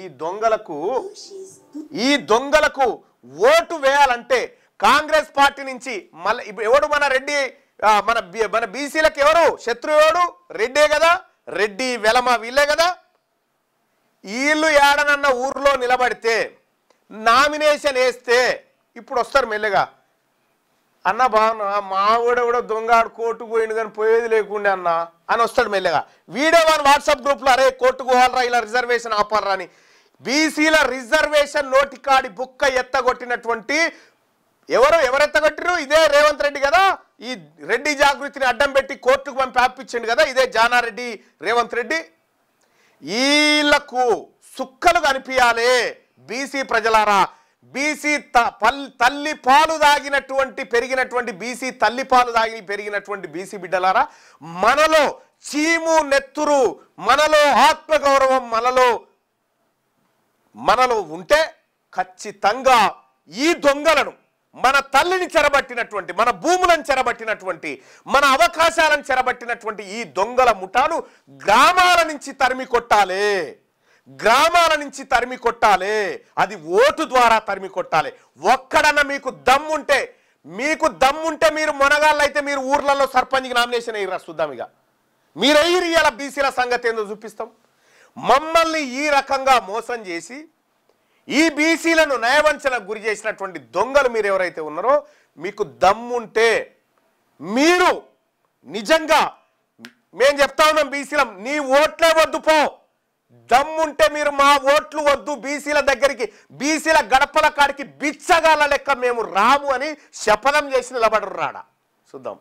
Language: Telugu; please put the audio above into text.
ఈ దొంగలకు ఓటు వేయాలంటే కాంగ్రెస్ పార్టీ నుంచి మళ్ళీ ఎవడు మన రెడ్డి మన బీసీలకు ఎవరు శత్రువు ఎవడు? రెడ్డే కదా, రెడ్డి వెలమ వీళ్ళే కదా. వీళ్ళు ఏడనన్న ఊర్లో నిలబడితే నామినేషన్ వేస్తే ఇప్పుడు వస్తారు మెల్లగా, అన్న బాగున్నా మా కూడా దొంగ కోర్టుకు పోయిండు కానీ పోయేది లేకుండే అన్న అని వస్తాడు మెల్లగా. వీడియో వన్ వాట్సాప్ గ్రూప్లో అరే కోర్టుకు పోవాలరా ఇలా రిజర్వేషన్ ఆపాలరా అని. బీసీల రిజర్వేషన్ నోటికాడి బుక్క ఎత్తగొట్టినటువంటి ఎవరెత్తగొట్టిరు? ఇదే రేవంత్ రెడ్డి కదా. ఈ రెడ్డి జాగృతిని అడ్డం పెట్టి కోర్టుకు పంపించిండు కదా, ఇదే జానారెడ్డి రేవంత్ రెడ్డి. వీళ్లకు సుక్కలు కనిపించాలి బీసీ ప్రజలారా. బీసీ తల్లి పాలు దాగినటువంటి పెరిగినటువంటి బీసీ తల్లి పాలు దాగి పెరిగినటువంటి బీసీ బిడ్డలారా, మనలో చీము నెత్తురు, మనలో ఆత్మగౌరవం మనలో ఉంటే ఖచ్చితంగా ఈ దొంగలను, మన తల్లిని చెరబట్టినటువంటి, మన భూములను చెరబట్టినటువంటి, మన అవకాశాలను చెరబట్టినటువంటి ఈ దొంగల ముఠాను గ్రామాల నుంచి తరిమి కొట్టాలి, గ్రామాల నుంచి తరిమి కొట్టాలి. అది ఓటు ద్వారా తరిమి కొట్టాలి. ఒక్కడన్నా మీకు దమ్ముంటే మీరు మొనగాళ్ళు అయితే మీరు ఊర్లలో సర్పంచ్కి నామినేషన్ అయ్యిరా చూద్దాం. ఇక మీరు అయ్యి ఇవాళ బీసీల సంగతి ఏందో చూపిస్తాం. మమ్మల్ని ఈ రకంగా మోసం చేసి ఈ బీసీలను నయవంచనకు గురి చేసినటువంటి దొంగలు మీరు ఎవరైతే ఉన్నారో, మీకు దమ్ముంటే మీరు నిజంగా మేము చెప్తా ఉన్నాం బీసీలం, నీ ఓట్లే వద్దు పో. దమ్ముంటే మీరు మా ఓట్లు వద్దు, బీసీల దగ్గరికి బీసీల గడపల కాడికి బిచ్చగాల లెక్క మేము రాము అని శపథం చేసి నిలబడరు రాడా చూద్దాం.